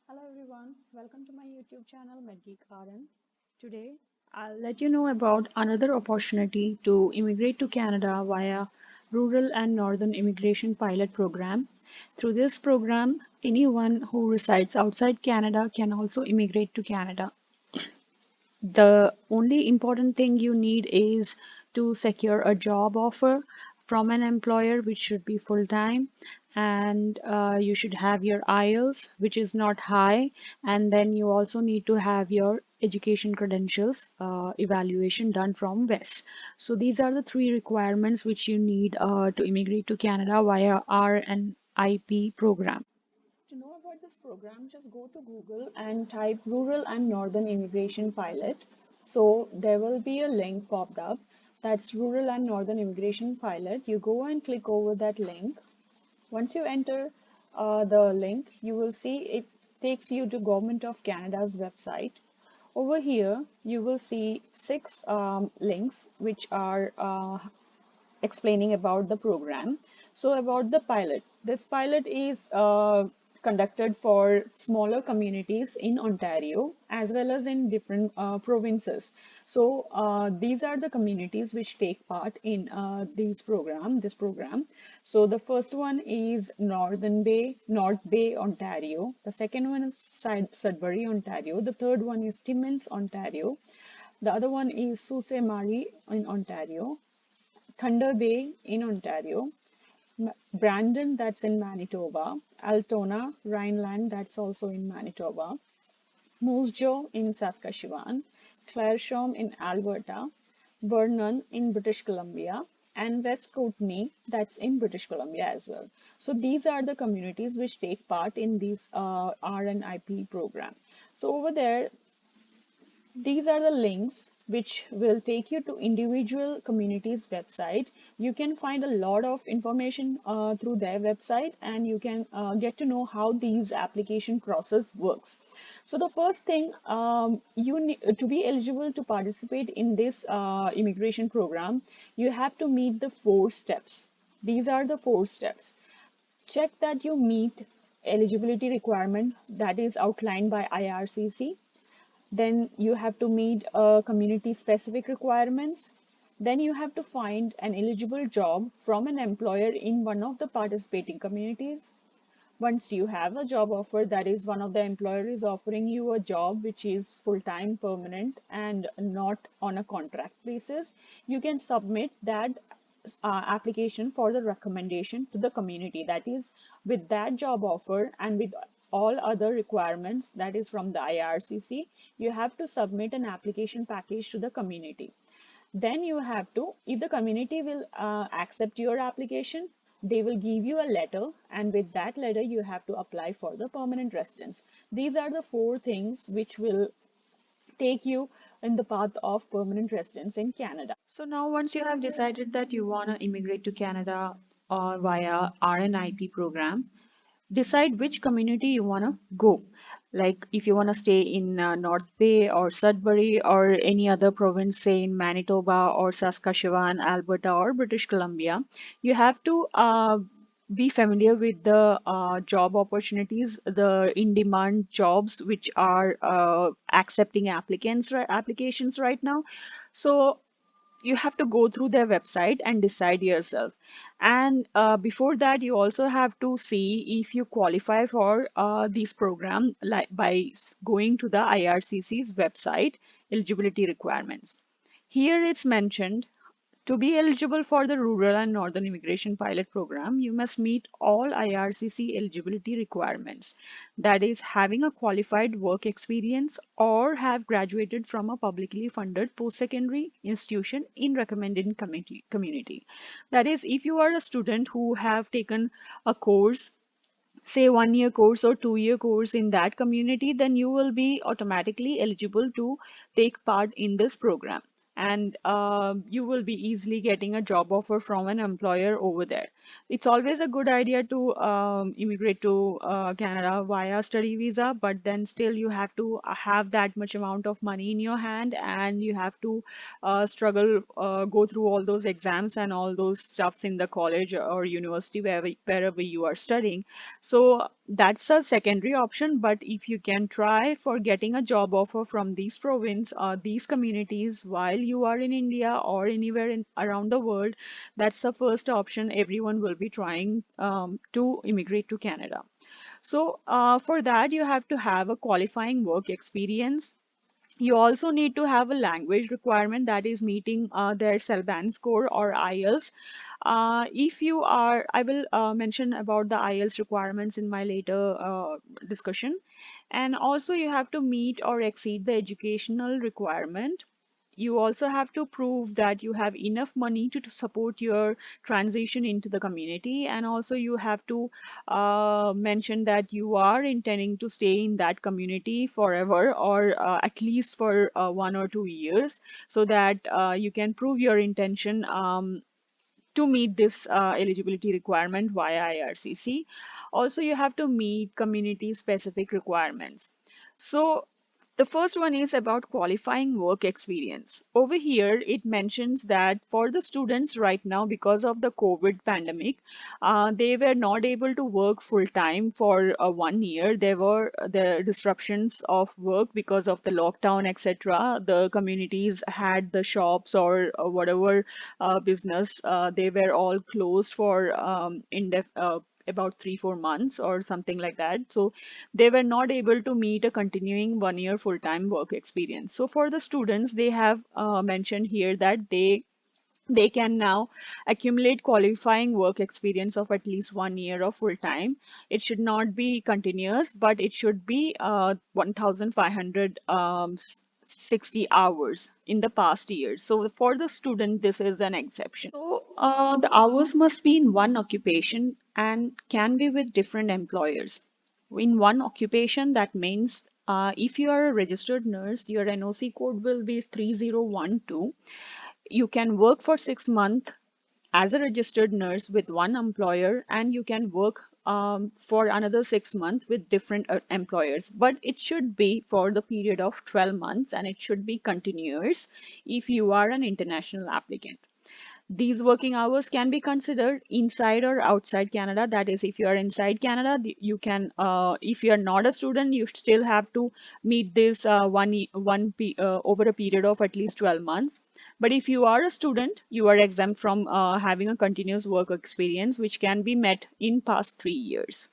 Hello everyone, welcome to my YouTube channel MedGeek RN. Today, I'll let you know about another opportunity to immigrate to Canada via Rural and Northern Immigration Pilot Program. Through this program, anyone who resides outside Canada can also immigrate to Canada. The only important thing you need is to secure a job offer from an employer, which should be full time, and you should have your IELTS, which is not high, and then you also need to have your education credentials evaluation done from WES. So these are the three requirements which you need to immigrate to Canada via RNIP program. To know about this program, just go to Google and type Rural and Northern Immigration Pilot. So there will be a link popped up. That's Rural and Northern Immigration Pilot. You go and click over that link. Once you enter the link, you will see it takes you to Government of Canada's website. Over here, you will see six links which are explaining about the program. So about the pilot, this pilot is conducted for smaller communities in Ontario as well as in different provinces. So these are the communities which take part in this program. So the first one is North Bay, Ontario. The second one is Sudbury, Ontario. The third one is Timmins, Ontario. The other one is Sault Ste. Marie in Ontario. Thunder Bay in Ontario, Brandon, that's in Manitoba, Altona, Rhineland, that's also in Manitoba, Moose Jaw in Saskatchewan, Claresholm in Alberta, Vernon in British Columbia, and West Kootenay, that's in British Columbia as well. So these are the communities which take part in this RNIP program. So over there, these are the links which will take you to individual communities website. You can find a lot of information through their website, and you can get to know how these application process works. So the first thing, you need to be eligible to participate in this immigration program, you have to meet the 4 steps. These are the 4 steps. Check that you meet eligibility requirement that is outlined by IRCC. Then you have to meet community specific requirements. Then you have to find an eligible job from an employer in one of the participating communities. Once you have a job offer, that is, one of the employer is offering you a job which is full-time, permanent, and not on a contract basis, you can submit that application for the recommendation to the community. That is, with that job offer and with all other requirements, that is from the IRCC, you have to submit an application package to the community. Then you have to, if the community will accept your application, they will give you a letter, and with that letter you have to apply for the permanent residence. These are the 4 things which will take you in the path of permanent residence in Canada. So now once you have decided that you want to immigrate to Canada or via RNIP program, decide which community you want to go. Like if you want to stay in North Bay or Sudbury or any other province, say in Manitoba or Saskatchewan, Alberta or British Columbia, you have to be familiar with the job opportunities, the in-demand jobs which are accepting applications right now. So you have to go through their website and decide yourself. And before that, you also have to see if you qualify for this program, like by going to the IRCC's website, eligibility requirements. Here it's mentioned, to be eligible for the Rural and Northern Immigration Pilot Program, you must meet all IRCC eligibility requirements. That is, having a qualified work experience or have graduated from a publicly funded post-secondary institution in recommended community. That is, if you are a student who have taken a course, say 1 year course or 2 year course in that community, then you will be automatically eligible to take part in this program. and you will be easily getting a job offer from an employer over there. It's always a good idea to immigrate to Canada via study visa, but then still you have to have that much amount of money in your hand, and you have to go through all those exams and all those stuffs in the college or university wherever you are studying. So that's a secondary option, but if you can try for getting a job offer from these province or these communities while you are in India or anywhere around the world, that's the first option everyone will be trying to immigrate to Canada. So for that, you have to have a qualifying work experience. You also need to have a language requirement that is meeting their CELBAN score or IELTS. If you are, I will mention about the IELTS requirements in my later discussion. And also you have to meet or exceed the educational requirement. You also have to prove that you have enough money to support your transition into the community. And also you have to mention that you are intending to stay in that community forever or at least for 1 or 2 years so that you can prove your intention to meet this eligibility requirement via IRCC. Also, you have to meet community specific requirements. So the first one is about qualifying work experience. Over here, it mentions that for the students right now, because of the COVID pandemic, they were not able to work full time for 1 year. There were the disruptions of work because of the lockdown, etc. The communities had the shops or whatever business, they were all closed for about 3-4 months or something like that. So they were not able to meet a continuing 1 year full-time work experience. So for the students, they have mentioned here that they can now accumulate qualifying work experience of at least 1 year of full time. It should not be continuous, but it should be 1,500 60 hours in the past year. So for the student, this is an exception. So the hours must be in one occupation and can be with different employers. In one occupation, that means if you are a registered nurse, your NOC code will be 3012. You can work for 6 months as a registered nurse with one employer, and you can work for another 6 months with different employers. But it should be for the period of 12 months and it should be continuous if you are an international applicant. These working hours can be considered inside or outside Canada. That is, if you are inside Canada, you can, if you are not a student, you still have to meet this over a period of at least 12 months. But if you are a student, you are exempt from having a continuous work experience, which can be met in past 3 years.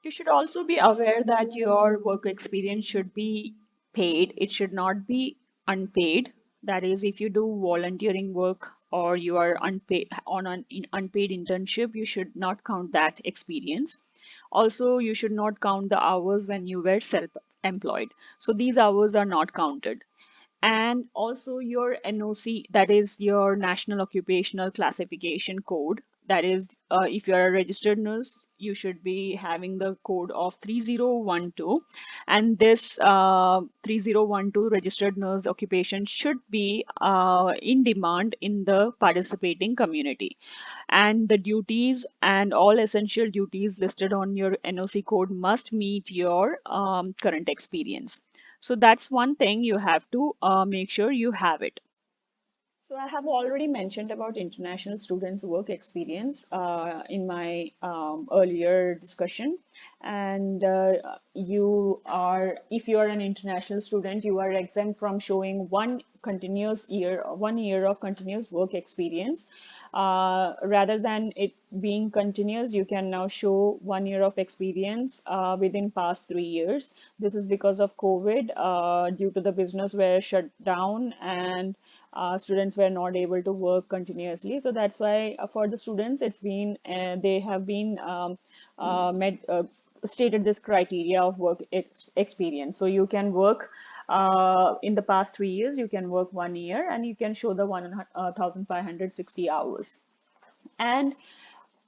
You should also be aware that your work experience should be paid. It should not be unpaid. That is, if you do volunteering work or you are unpaid on an unpaid internship, you should not count that experience. Also, you should not count the hours when you were self-employed. So these hours are not counted. And also your NOC, that is your National Occupational Classification Code. That is, if you're a registered nurse, you should be having the code of 3012. And this 3012 registered nurse occupation should be in demand in the participating community. And the duties and all essential duties listed on your NOC code must meet your current experience. So that's one thing you have to make sure you have it. So I have already mentioned about international students' work experience in my earlier discussion. And if you are an international student, you are exempt from showing 1 year of continuous work experience. Rather than it being continuous, you can now show 1 year of experience within past 3 years. This is because of COVID, due to the business were shut down and students were not able to work continuously. So that's why for the students, they have been stated this criteria of work experience. So you can work in the past 3 years, you can work 1 year and you can show the 1,560 hours. And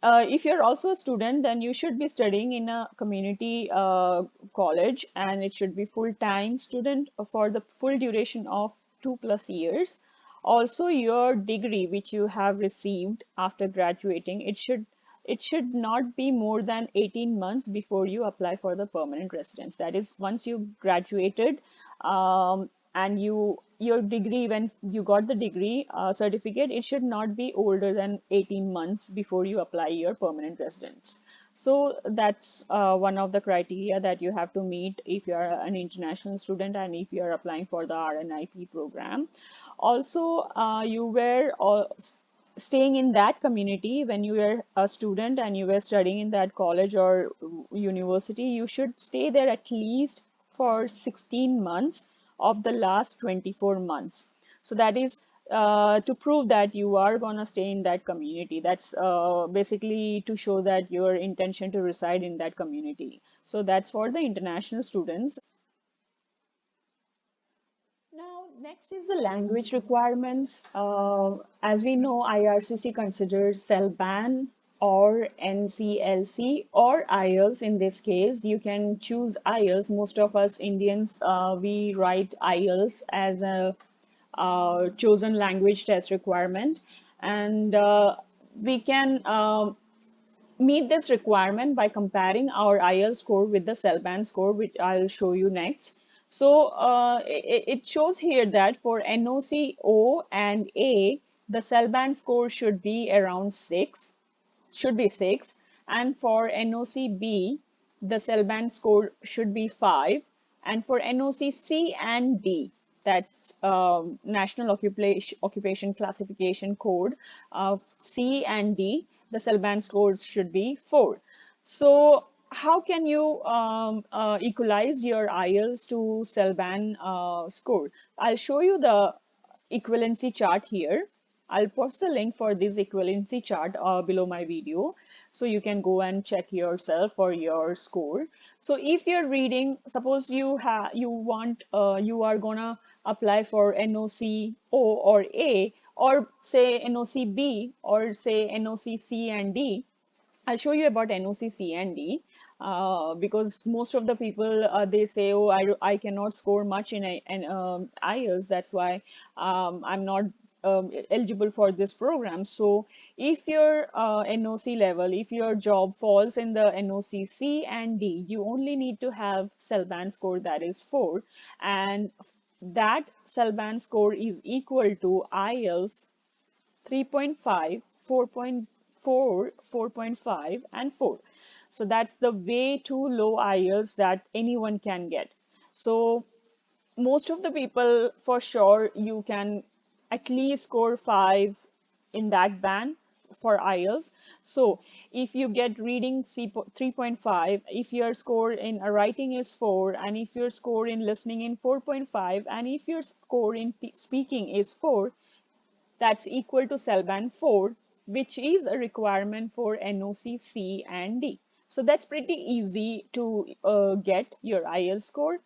if you're also a student, then you should be studying in a community college, and it should be full-time student for the full duration of 2+ years. Also, your degree which you have received after graduating, it should not be more than 18 months before you apply for the permanent residence. That is, once you graduated, and your degree, when you got the degree certificate, it should not be older than 18 months before you apply your permanent residence. So that's one of the criteria that you have to meet if you are an international student and if you are applying for the RNIP program. Also, you were staying in that community when you were a student and you were studying in that college or university. You should stay there at least for 16 months of the last 24 months. So that is to prove that you are gonna stay in that community. That's basically to show that your intention to reside in that community. So that's for the international students. Now, next is the language requirements. As we know, IRCC considers CELBAN or NCLC or IELTS. In this case, you can choose IELTS. Most of us Indians, we write IELTS as a chosen language test requirement, and we can meet this requirement by comparing our IELTS score with the CELBAN score, which I'll show you next. So it shows here that for NOC O and A, the CELBAN score should be 6, and for NOC-B, the cell band score should be 5, and for NOC-C and D, that's National Occupation Classification Code, C and D, the cell band scores should be 4. So how can you equalize your IELTS to cell band score? I'll show you the equivalency chart here. I'll post the link for this equivalency chart below my video, so you can go and check yourself for your score. So if you're reading, suppose you are gonna apply for NOC O or A, or say NOC B, or say NOC C and D. I'll show you about NOC and D, because most of the people they say, oh, I cannot score much in IELTS. That's why I'm not eligible for this program. So if your NOC level, if your job falls in the NOC C and D, you only need to have CELBAN score that is 4, and that CELBAN score is equal to IELTS 3.5, 4.4, 4.5, and 4. So that's the way too low IELTS that anyone can get. So most of the people, for sure, you can at least score 5 in that band for IELTS. So if you get reading 3.5, if your score in writing is 4, and if your score in listening in 4.5, and if your score in speaking is 4, that's equal to cell band 4, which is a requirement for NOC C and D. So that's pretty easy to get your IELTS score.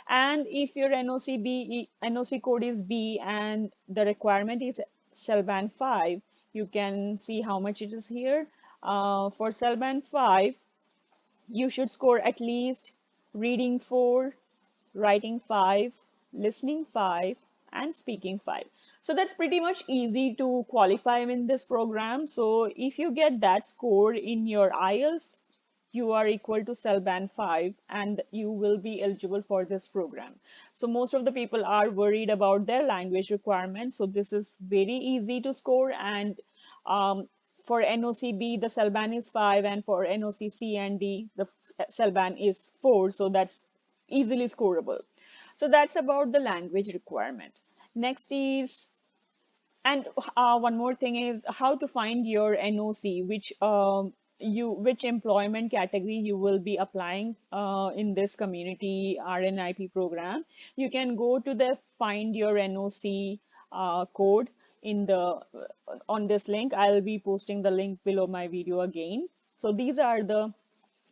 And if your NOC code is B and the requirement is cell band 5, you can see how much it is here. For cell band 5, you should score at least reading 4, writing 5, listening 5, and speaking 5. So that's pretty much easy to qualify in this program. So if you get that score in your IELTS, you are equal to cell band 5 and you will be eligible for this program. So most of the people are worried about their language requirements. So this is very easy to score, and for NOC-B, the cell band is 5, and for NOC-C and D, the cell band is 4. So that's easily scoreable. So that's about the language requirement. Next is, and one more thing is how to find your NOC, which employment category you will be applying in this community RNIP program. You can go to the find your NOC code in the on this link. I'll be posting the link below my video again. So these are the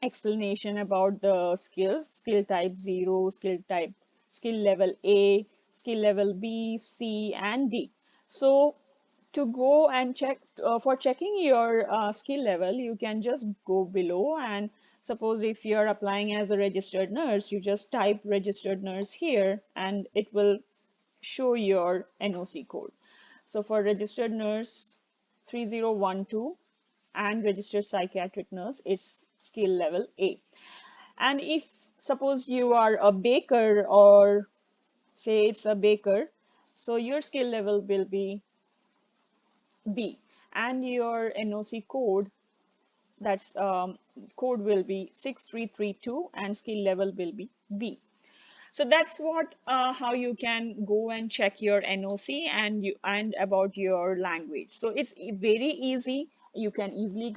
explanation about the skills: skill type 0, skill level A, skill level B, C, and D. So to go and check for checking your skill level, you can just go below, and suppose if you're applying as a registered nurse, you just type registered nurse here and it will show your NOC code. So for registered nurse 3012 and registered psychiatric nurse, it's skill level A. And if suppose you are a baker, or say it's a baker, so your skill level will be B, and your NOC code, that's code will be 6332 and skill level will be B. So that's what how you can go and check your NOC and about your language. So it's very easy. You can easily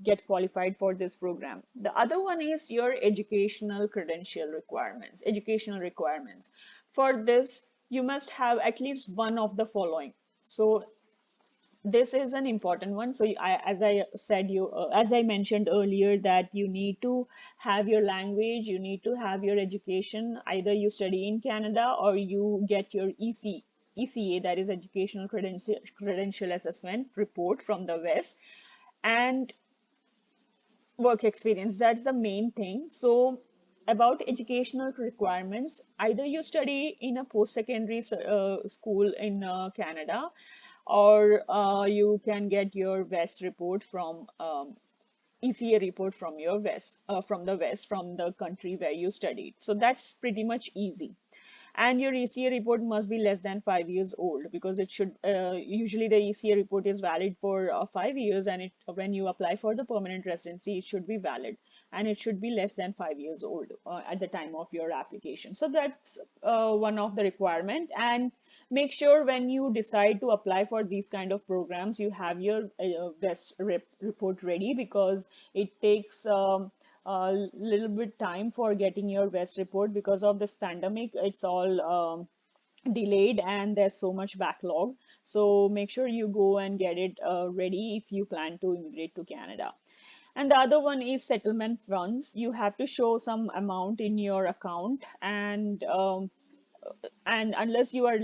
get qualified for this program. The other one is your educational credential requirements, educational requirements. For this, you must have at least one of the following. So this is an important one. So as I said, as I mentioned earlier, that you need to have your language, you need to have your education. Either you study in Canada or you get your ECA, that is Educational Credential Assessment report from the West, and work experience. That's the main thing. So about educational requirements, either you study in a post-secondary school in Canada, or you can get your West report from ECA report from your West, from the West, from the country where you studied. So that's pretty much easy. And your ECA report must be less than 5 years old, because it should usually the ECA report is valid for 5 years, and when you apply for the permanent residency, it should be valid, and it should be less than 5 years old at the time of your application. So that's one of the requirement. And make sure when you decide to apply for these kind of programs, you have your best report ready, because it takes a little bit time for getting your West report. Because of this pandemic, it's all delayed and there's so much backlog. So make sure you go and get it ready if you plan to immigrate to Canada. And the other one is settlement funds. You have to show some amount in your account, and unless you are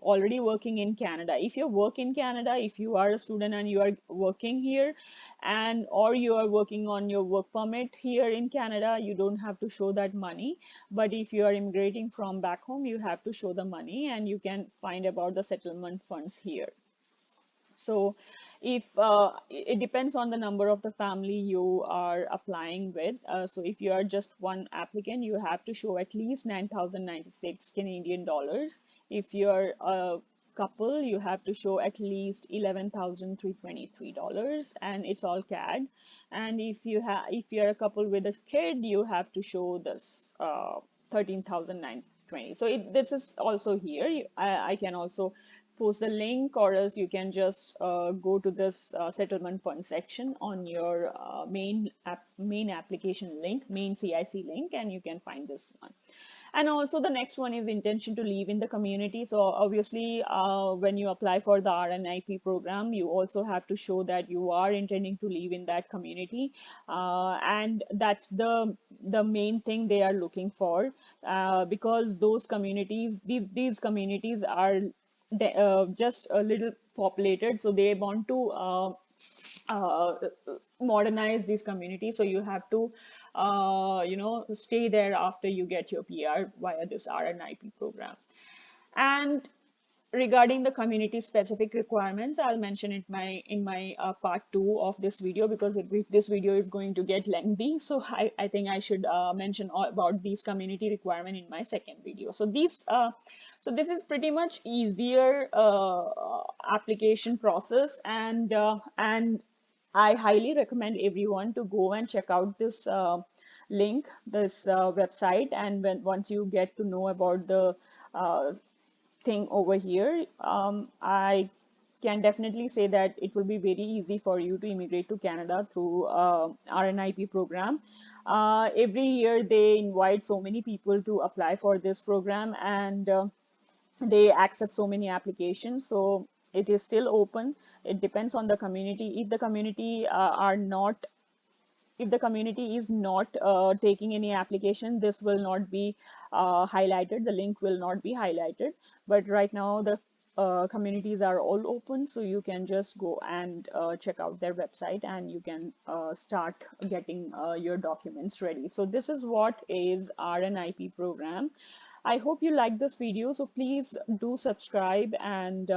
already working in Canada. If you work in Canada, if you are a student and you are working here, and or you are working on your work permit here in Canada, you don't have to show that money. But if you are immigrating from back home, you have to show the money, and you can find about the settlement funds here. So if it depends on the number of the family you are applying with. So if you are just one applicant, you have to show at least 9,096 Canadian dollars. If you're a couple, you have to show at least $11,323, and it's all CAD. And if you're a couple with a kid, you have to show this 13,920. So this is also here. I can also post the link, or else you can just go to this settlement fund section on your main application link, main CIC link, and you can find this one. And also the next one is intention to live in the community. So obviously, when you apply for the RNIP program, you also have to show that you are intending to live in that community, and that's the main thing they are looking for, because those communities, these communities are just a little populated, so they want to uh, modernize these communities. So you have to stay there after you get your PR via this RNIP program. And regarding the community specific requirements, I'll mention it in my part 2 of this video, because this video is going to get lengthy. So I think I should mention all about these community requirement in my second video. So this is pretty much easier application process, and I highly recommend everyone to go and check out this link, this website. And once you get to know about the thing over here, I can definitely say that it will be very easy for you to immigrate to Canada through RNIP program. Every year they invite so many people to apply for this program, and they accept so many applications. So it is still open. It depends on the community. If the community if the community is not taking any application, this will not be highlighted. The link will not be highlighted. But right now the communities are all open, so you can just go and check out their website, and you can start getting your documents ready. So this is what is RNIP program. I hope you like this video, so please do subscribe and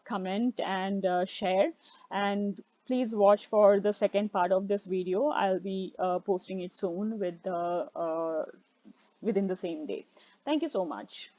comment and share. And please watch for the second part of this video. I'll be posting it soon with within the same day. Thank you so much.